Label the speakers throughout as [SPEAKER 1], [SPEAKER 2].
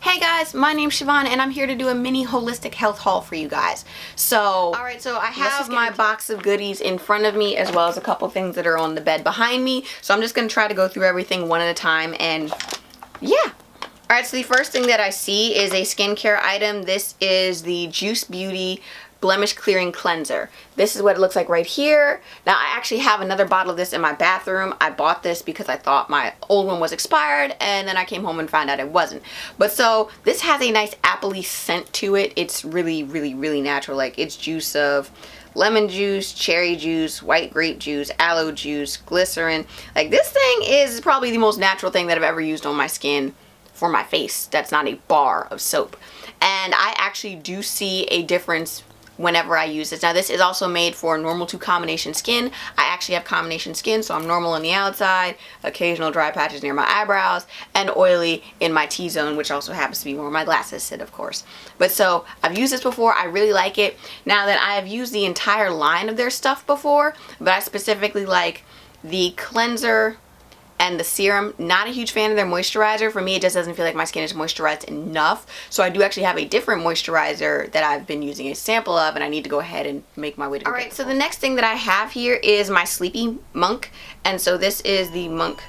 [SPEAKER 1] Hey guys, my name's Siobhan and I'm here to do a mini holistic health haul for you guys. Alright, so I have my box of goodies in front of me as well as a couple things that are on the bed behind me. So I'm just going to try to go through everything one at a time and yeah. Alright, so the first thing that I see is a skincare item. This is the Juice Beauty Blemish Clearing Cleanser. This is what it looks like right here. Now I actually have another bottle of this in my bathroom. I bought this because I thought my old one was expired and then I came home and found out it wasn't. But so this has a nice appley scent to it. It's really natural. Like it's juice of lemon juice, cherry juice, white grape juice, aloe juice, glycerin. Like this thing is probably the most natural thing that I've ever used on my skin for my face. That's not a bar of soap. And I actually do see a difference whenever I use this. Now this is also made for normal to combination skin. I actually have combination skin, so I'm normal on the outside, occasional dry patches near my eyebrows, and oily in my T-zone, which also happens to be where my glasses sit, of course. But so I've used this before. I really like it. Now that I have used the entire line of their stuff before, but I specifically like the cleanser and the serum. Not a huge fan of their moisturizer. For me, it just doesn't feel like my skin is moisturized enough. So I do actually have a different moisturizer that I've been using a sample of, and I need to go ahead and make my way to. Alright, so the next thing that I have here is my Sleepy Monk. And so this is the Monk.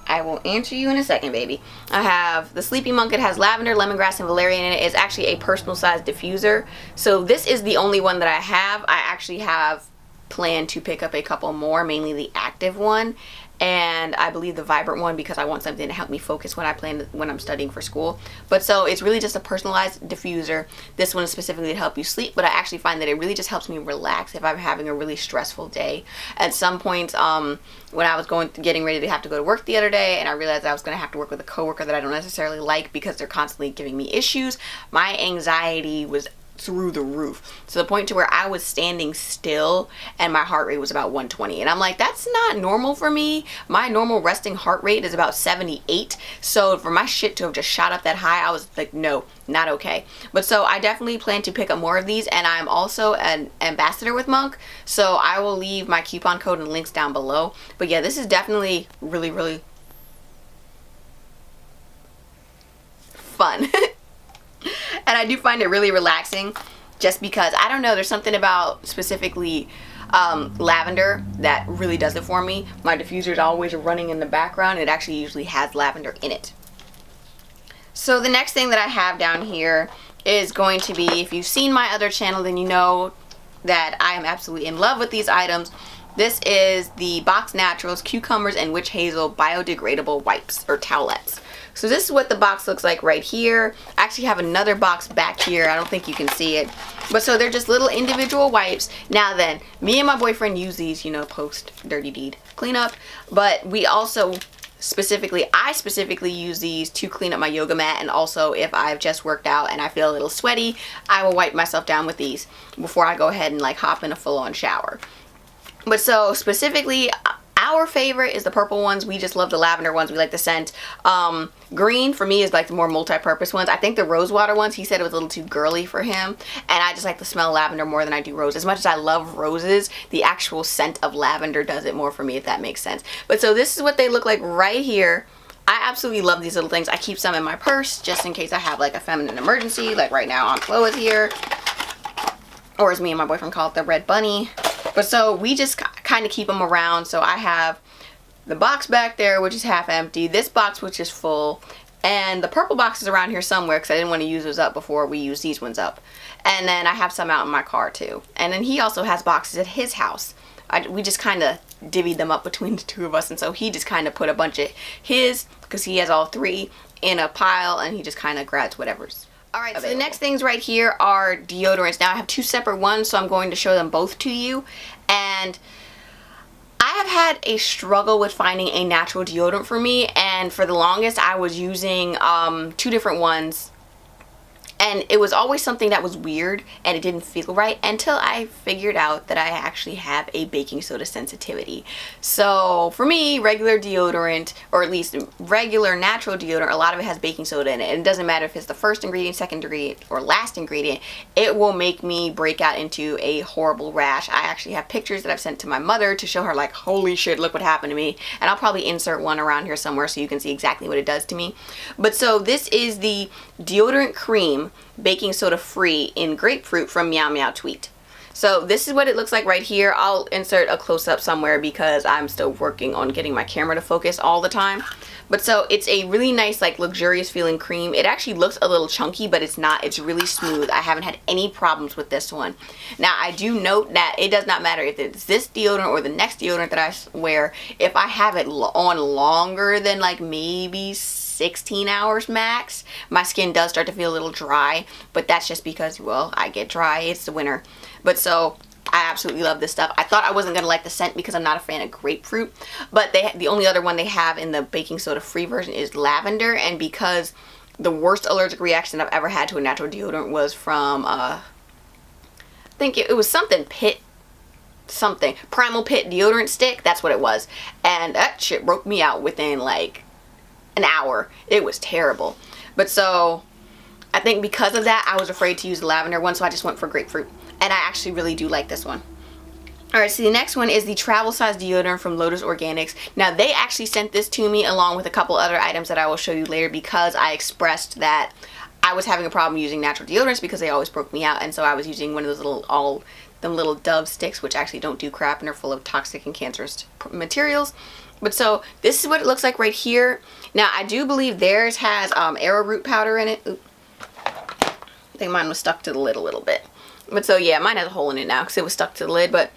[SPEAKER 1] I will answer you in a second, baby. I have the Sleepy Monk. It has lavender, lemongrass, and valerian in it. It's actually a personal size diffuser. So this is the only one that I have. I actually have planned to pick up a couple more, mainly the active one and I believe the vibrant one, because I want something to help me focus when I'm studying for school. But so it's really just a personalized diffuser. This one is specifically to help you sleep, but I actually find that it really just helps me relax if I'm having a really stressful day. At some point, when I was getting ready to have to go to work the other day, and I realized I was going to have to work with a coworker that I don't necessarily like because they're constantly giving me issues, my anxiety was through the roof, to the point to where I was standing still and my heart rate was about 120, and I'm like, that's not normal for me. My normal resting heart rate is about 78, so for my shit to have just shot up that high, I was like, no, not okay. But so I definitely plan to pick up more of these, and I'm also an ambassador with Monk, so I will leave my coupon code and links down below. But yeah, this is definitely really fun. And I do find it really relaxing, just because, I don't know, there's something about specifically lavender that really does it for me. My diffuser is always running in the background. It actually usually has lavender in it. So the next thing that I have down here is going to be, if you've seen my other channel, then you know that I am absolutely in love with these items. This is the Box Naturals Cucumbers and Witch Hazel Biodegradable Wipes, or Towelettes. So this is what the box looks like right here. I actually have another box back here. I don't think you can see it. But so they're just little individual wipes. Now then, me and my boyfriend use these, you know, post dirty deed cleanup. But we also I specifically use these to clean up my yoga mat, and also if I've just worked out and I feel a little sweaty, I will wipe myself down with these before I go ahead and like hop in a full-on shower. But so specifically, our favorite is the purple ones. We just love the lavender ones. We like the scent. Green for me is like the more multi-purpose ones. I think the rosewater ones, he said it was a little too girly for him, and I just like the smell of lavender more than I do rose. As much as I love roses, the actual scent of lavender does it more for me, if that makes sense. But so this is what they look like right here. I absolutely love these little things. I keep some in my purse just in case I have like a feminine emergency, like right now Aunt Chloe is here, or as me and my boyfriend call it, the red bunny. But so we just kind of keep them around. So I have the box back there, which is half empty, this box which is full, and the purple box is around here somewhere because I didn't want to use those up before we use these ones up. And then I have some out in my car too. And then he also has boxes at his house. We just kind of divvied them up between the two of us, and so he just kind of put a bunch of his, because he has all three, in a pile, and he just kind of grabs whatever's. Alright, so the next things right here are deodorants. Now I have two separate ones, so I'm going to show them both to you. And I have had a struggle with finding a natural deodorant for me, and for the longest I was using two different ones. And it was always something that was weird and it didn't feel right until I figured out that I actually have a baking soda sensitivity. So for me, regular deodorant, or at least regular natural deodorant, a lot of it has baking soda in it. And it doesn't matter if it's the first ingredient, second ingredient, or last ingredient, it will make me break out into a horrible rash. I actually have pictures that I've sent to my mother to show her, like, holy shit, look what happened to me. And I'll probably insert one around here somewhere so you can see exactly what it does to me. But so this is the deodorant cream, baking soda free, in grapefruit from Meow Meow Tweet. So this is what it looks like right here. I'll insert a close-up somewhere because I'm still working on getting my camera to focus all the time. But so it's a really nice, like, luxurious feeling cream. It actually looks a little chunky, but it's not. It's really smooth. I haven't had any problems with this one. Now, I do note that it does not matter if it's this deodorant or the next deodorant that I wear. If I have it on longer than, like, maybe 16 hours max, my skin does start to feel a little dry. But that's just because, well, I get dry. It's the winter. But so I absolutely love this stuff. I thought I wasn't gonna like the scent because I'm not a fan of grapefruit, but the only other one they have in the baking soda free version is lavender. And because the worst allergic reaction I've ever had to a natural deodorant was from I think it was something Primal Pit deodorant stick. That's what it was, and that shit broke me out within like an hour. It was terrible. But so I think because of that, I was afraid to use the lavender one, so I just went for grapefruit. And I actually really do like this one. Alright, so the next one is the travel size deodorant from Lotus Organics. Now, they actually sent this to me along with a couple other items that I will show you later, because I expressed that I was having a problem using natural deodorants because they always broke me out. And so I was using one of those little Dove sticks, which actually don't do crap and are full of toxic and cancerous materials. But so this is what it looks like right here. Now, I do believe theirs has arrowroot powder in it. Oop. I think mine was stuck to the lid a little bit. But so yeah, mine has a hole in it now because it was stuck to the lid. But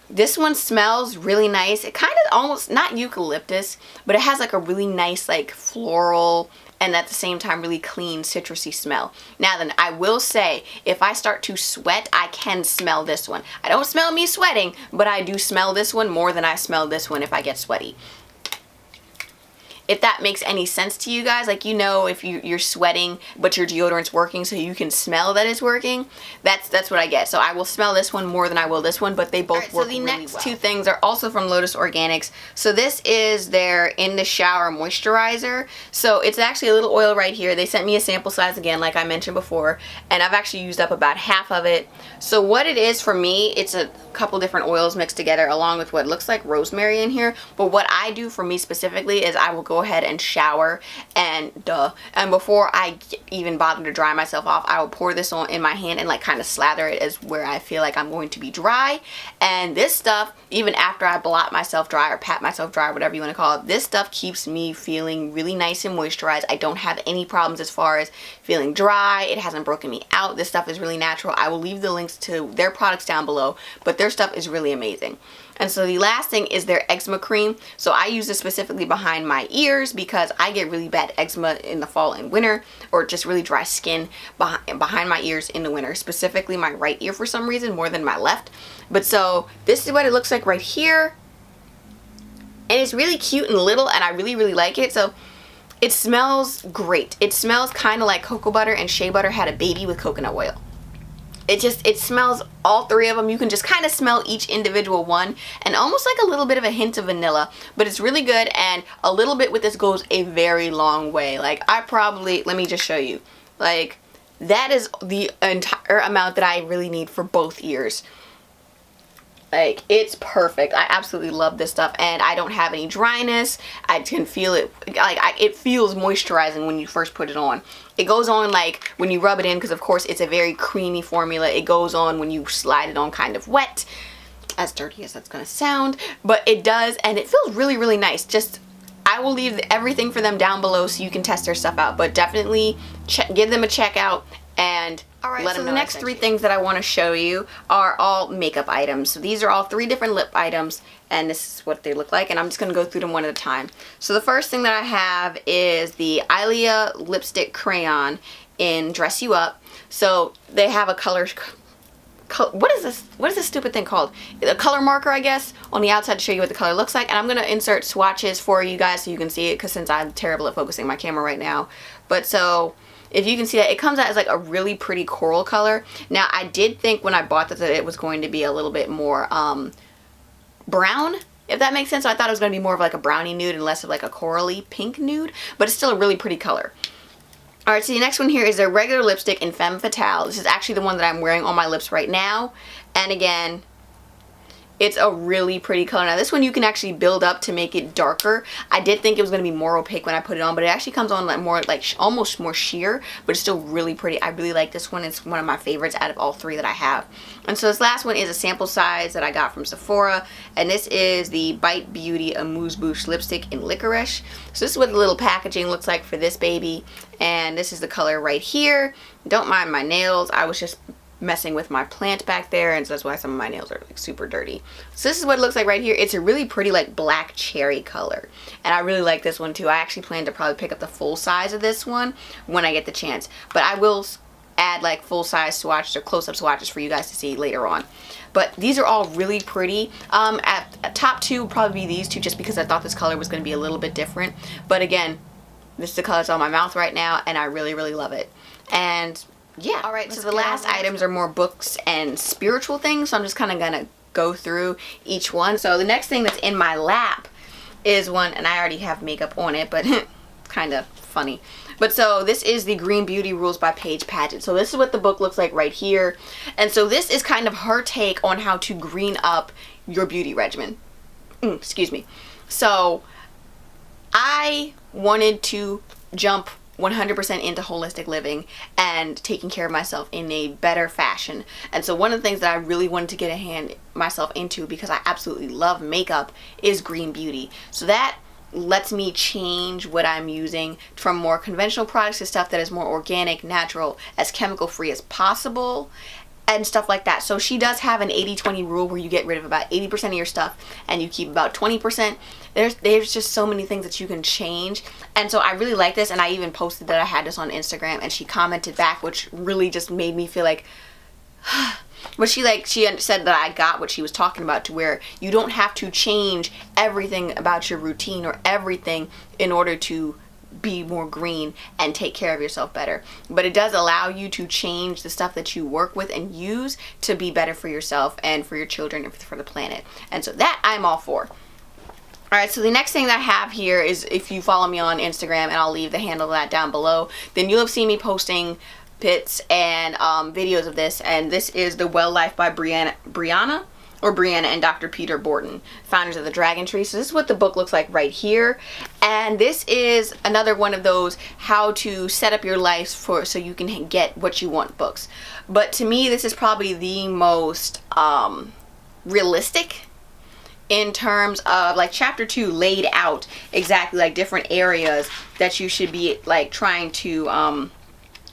[SPEAKER 1] this one smells really nice. It kind of almost, not eucalyptus, but it has like a really nice, like, floral and at the same time really clean citrusy smell. Now then, I will say, if I start to sweat, I can smell this one. I don't smell me sweating, but I do smell this one more than I smell this one if I get sweaty. If that makes any sense to you guys, like, you know, if you're sweating but your deodorant's working so you can smell that it's working, that's what I get. So I will smell this one more than I will this one, but they both work really well. So the next two things are also from Lotus Organics. So this is their in the shower moisturizer. So it's actually a little oil right here. They sent me a sample size again, like I mentioned before, and I've actually used up about half of it. So what it is for me, it's a couple different oils mixed together along with what looks like rosemary in here. But what I do for me specifically is I will go ahead and shower, and before I even bother to dry myself off, I will pour this on in my hand and like kind of slather it as where I feel like I'm going to be dry. And this stuff, even after I blot myself dry or pat myself dry, whatever you want to call it, this stuff keeps me feeling really nice and moisturized. I don't have any problems as far as feeling dry. It hasn't broken me out. This stuff is really natural. I will leave the links to their products down below, but their stuff is really amazing. And so the last thing is their eczema cream. So I use this specifically behind my ears because I get really bad eczema in the fall and winter, or just really dry skin behind my ears in the winter, specifically my right ear for some reason more than my left. But so this is what it looks like right here. And it's really cute and little, and I really, really like it. So it smells great. It smells kind of like cocoa butter and shea butter had a baby with coconut oil. It smells, all three of them. You can just kind of smell each individual one, and almost like a little bit of a hint of vanilla, but it's really good. And a little bit with this goes a very long way. Like, I probably, let me just show you, like, that is the entire amount that I really need for both ears. Like, it's perfect. I absolutely love this stuff, and I don't have any dryness. I can feel it, like, it feels moisturizing when you first put it on. It goes on like when you rub it in, because of course it's a very creamy formula. It goes on when you slide it on kind of wet, as dirty as that's gonna sound, but it does, and it feels really, really nice. Just, I will leave everything for them down below so you can test their stuff out, but definitely give them a check out. And alright, so the next three things that I want to show you are all makeup items. So these are all three different lip items, and this is what they look like, and I'm just going to go through them one at a time. So the first thing that I have is the Ilia lipstick crayon in Dress You Up. So they have a color, what is this stupid thing called? A color marker, I guess, on the outside to show you what the color looks like. And I'm going to insert swatches for you guys so you can see it, because since I'm terrible at focusing my camera right now. But so if you can see that, it comes out as like a really pretty coral color. Now, I did think when I bought this that it was going to be a little bit more brown, if that makes sense. So I thought it was going to be more of like a brownie nude and less of like a corally pink nude, but it's still a really pretty color. Alright, so the next one here is a regular lipstick in Femme Fatale. This is actually the one that I'm wearing on my lips right now. And again, it's a really pretty color. Now this one you can actually build up to make it darker. I did think it was going to be more opaque when I put it on, but it actually comes on like more like almost more sheer, but it's still really pretty. I really like this one. It's one of my favorites out of all three that I have. And so this last one is a sample size that I got from Sephora, and this is the Bite Beauty Amuse Bouche lipstick in Licorice. So this is what the little packaging looks like for this baby, and this is the color right here. Don't mind my nails. I was just messing with my plant back there, and so that's why some of my nails are like super dirty. So this is what it looks like right here. It's a really pretty like black cherry color, and I really like this one too. I actually plan to probably pick up the full size of this one when I get the chance, but I will add like full size swatches or close-up swatches for you guys to see later on. But these are all really pretty. At top two would probably be these two, just because I thought this color was going to be a little bit different. But again, this is the color that's on my mouth right now, and I really, really love it. And yeah, alright, so the last items are more books and spiritual things, so I'm just kind of gonna go through each one. So the next thing that's in my lap is one, and I already have makeup on it, but kind of funny. But so this is the Green Beauty Rules by Paige Paget. So this is what the book looks like right here. And so this is kind of her take on how to green up your beauty regimen. Excuse me. So I wanted to jump 100% into holistic living and taking care of myself in a better fashion. And so one of the things that I really wanted to get myself into, because I absolutely love makeup, is green beauty. So that lets me change what I'm using from more conventional products to stuff that is more organic, natural, as chemical free as possible, and stuff like that. So she does have an 80-20 rule where you get rid of about 80% of your stuff and you keep about 20%. There's just so many things that you can change. And so I really like this, and I even posted that I had this on Instagram, and she commented back, which really just made me feel like but she said that I got what she was talking about, to where you don't have to change everything about your routine or everything in order to be more green and take care of yourself better. But it does allow you to change the stuff that you work with and use to be better for yourself and for your children and for the planet. And so that I'm all for. Alright, so the next thing that I have here is, if you follow me on Instagram, and I'll leave the handle of that down below, then you'll have seen me posting pits and videos of this. And this is The Well Life by Brianna and Dr. Peter Borton, founders of the Dragon Tree. So this is what the book looks like right here. And this is another one of those how to set up your life so you can get what you want books. But to me, this is probably the most realistic, in terms of like chapter 2 laid out exactly like different areas that you should be like trying to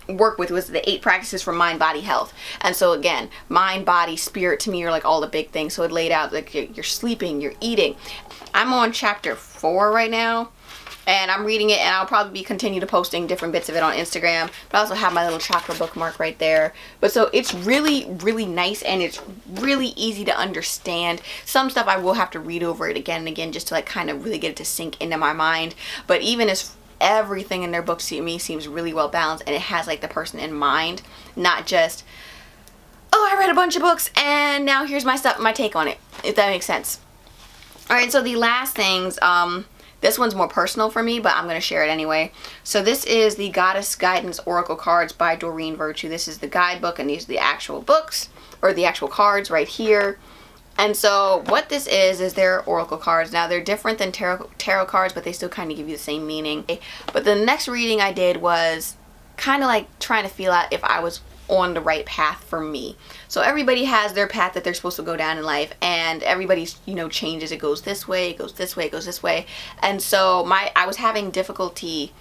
[SPEAKER 1] work with. Was the 8 practices for mind, body, health. And so again, mind, body, spirit to me are like all the big things. So it laid out like you're sleeping, you're eating. I'm on chapter 4 right now, and I'm reading it, and I'll probably continue to posting different bits of it on Instagram. But I also have my little chakra bookmark right there. But so it's really, really nice, and it's really easy to understand. Some stuff I will have to read over it again and again just to like kind of really get it to sink into my mind. But even as everything in their books to me seems really well balanced, and it has like the person in mind, not just, oh, I read a bunch of books and now here's my take on it, if that makes sense. Alright, so the last things, this one's more personal for me, but I'm going to share it anyway. So this is the Goddess Guidance Oracle Cards by Doreen Virtue. This is the guidebook, and these are the actual books, or the actual cards right here. And so what this is they're oracle cards. Now they're different than tarot cards, but they still kind of give you the same meaning. But the next reading I did was kind of like trying to feel out if I was on the right path for me. So everybody has their path that they're supposed to go down in life, and everybody's, you know, changes. It goes this way, it goes this way, it goes this way. And so I was having difficulty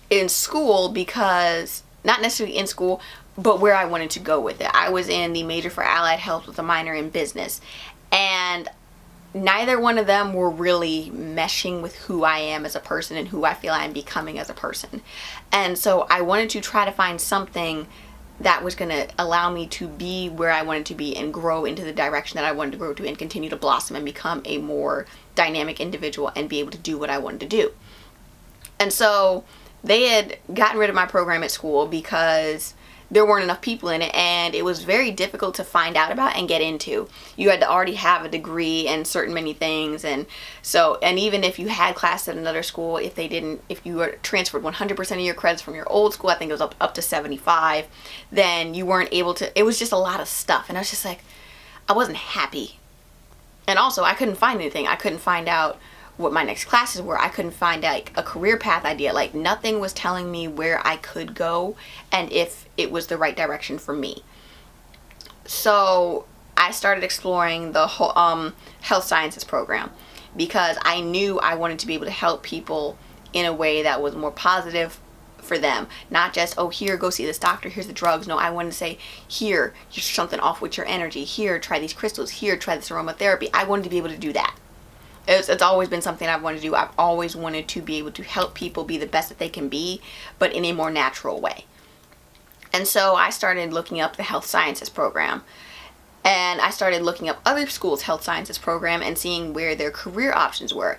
[SPEAKER 1] in school, because not necessarily in school, but where I wanted to go with it. I was in the major for allied health with a minor in business, and neither one of them were really meshing with who I am as a person and who I feel I am becoming as a person. And so I wanted to try to find something that was going to allow me to be where I wanted to be and grow into the direction that I wanted to grow to, and continue to blossom and become a more dynamic individual and be able to do what I wanted to do. And so they had gotten rid of my program at school because there weren't enough people in it, and it was very difficult to find out about and get into. You had to already have a degree in certain many things, and even if you had class at another school, if you were transferred 100% of your credits from your old school, I think it was up to 75, then you weren't able to. It was just a lot of stuff, and I was just like, I wasn't happy. And also, I couldn't find anything. I couldn't find out what my next classes were. I couldn't find like a career path idea. Like, nothing was telling me where I could go and if it was the right direction for me. So I started exploring the whole health sciences program, because I knew I wanted to be able to help people in a way that was more positive for them. Not just, oh, here, go see this doctor, here's the drugs. No, I wanted to say, here, here's something off with your energy. Here, try these crystals. Here, try this aromatherapy. I wanted to be able to do that. It's always been something I've wanted to do. I've always wanted to be able to help people be the best that they can be, but in a more natural way. And so I started looking up the health sciences program. And I started looking up other schools' health sciences program and seeing where their career options were.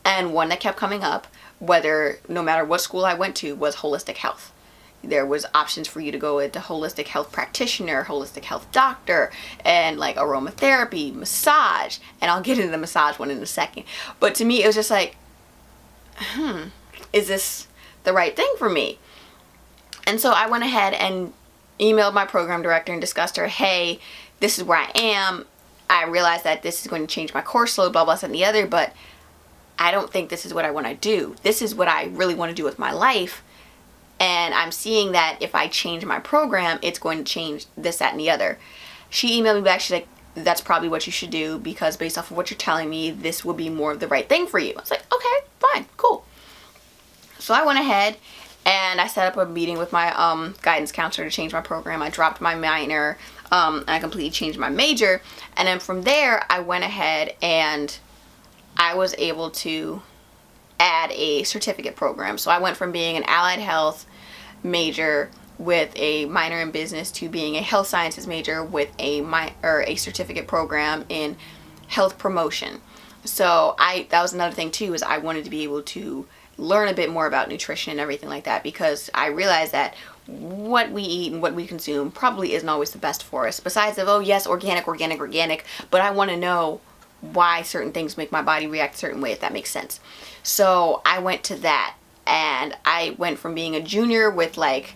[SPEAKER 1] And one that kept coming up, no matter what school I went to, was holistic health. There was options for you to go into holistic health practitioner, holistic health doctor, and like aromatherapy, massage. And I'll get into the massage one in a second. But to me, it was just like, is this the right thing for me? And so I went ahead and emailed my program director and discussed her, hey, this is where I am. I realize that this is going to change my course load, blah, blah, and the other, but I don't think this is what I want to do. This is what I really want to do with my life. And I'm seeing that if I change my program, it's going to change this, that, and the other. She emailed me back. She's like, that's probably what you should do, because based off of what you're telling me, this will be more of the right thing for you. I was like, okay, fine, cool. So I went ahead and I set up a meeting with my guidance counselor to change my program. I dropped my minor, and I completely changed my major. And then from there, I went ahead and I was able to add a certificate program. So I went from being an allied health major with a minor in business to being a health sciences major with a certificate program in health promotion. So that was another thing too, is I wanted to be able to learn a bit more about nutrition and everything like that, because I realized that what we eat and what we consume probably isn't always the best for us. Besides of, oh yes, organic, but I want to know why certain things make my body react a certain way, if that makes sense. So I went to that, and I went from being a junior with like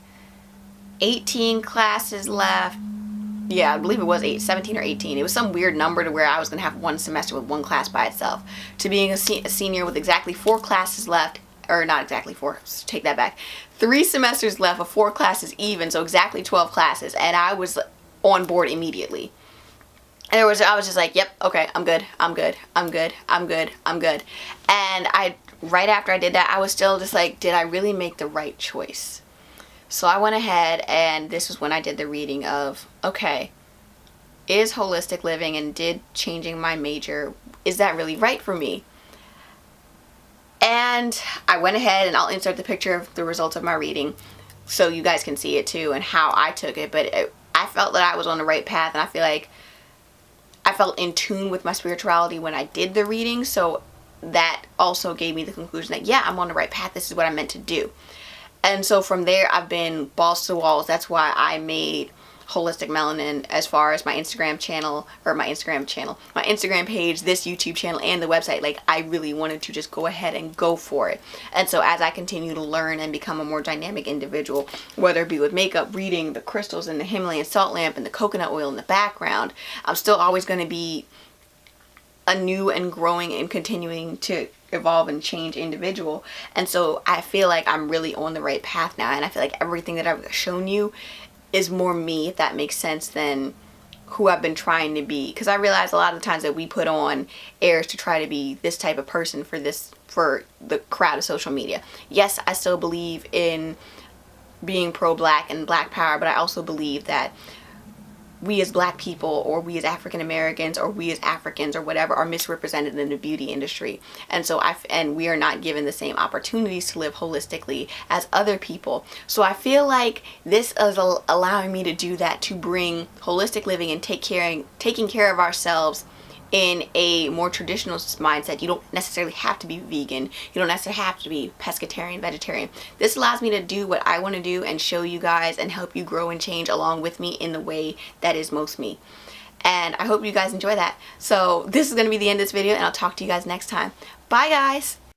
[SPEAKER 1] 18 classes left. Yeah, I believe it was 17 or 18. It was some weird number to where I was going to have one semester with one class by itself, to being a senior with exactly 4 classes left, or not exactly 4, take that back. 3 semesters left of 4 classes even, so exactly 12 classes, and I was on board immediately. And I was just like, yep, okay, I'm good. And right after I did that, I was still just like, did I really make the right choice? So I went ahead, and this was when I did the reading of, okay, is holistic living and did changing my major, is that really right for me? And I went ahead, and I'll insert the picture of the results of my reading so you guys can see it too and how I took it. But I felt that I was on the right path, and I feel like I felt in tune with my spirituality when I did the reading, so that also gave me the conclusion that, yeah, I'm on the right path. This is what I'm meant to do. And so from there, I've been balls to walls. That's why I made Holistic Melanin as far as my Instagram page, this YouTube channel, and the website. Like, I really wanted to just go ahead and go for it. And so as I continue to learn and become a more dynamic individual, whether it be with makeup, reading, the crystals and the Himalayan salt lamp and the coconut oil in the background, I'm still always going to be a new and growing and continuing to evolve and change individual. And so I feel like I'm really on the right path now, and I feel like everything that I've shown you is more me, if that makes sense, than who I've been trying to be. Because I realize a lot of the times that we put on airs to try to be this type of person for the crowd of social media. Yes, I still believe in being pro-black and black power, but I also believe that we as black people, or we as African Americans, or we as Africans, or whatever, are misrepresented in the beauty industry. And so we are not given the same opportunities to live holistically as other people. So I feel like this is allowing me to do that, to bring holistic living and taking care of ourselves in a more traditional mindset. You don't necessarily have to be vegan. You don't necessarily have to be pescatarian, vegetarian. This allows me to do what I want to do and show you guys and help you grow and change along with me in the way that is most me. And I hope you guys enjoy that. So this is going to be the end of this video, and I'll talk to you guys next time. Bye guys!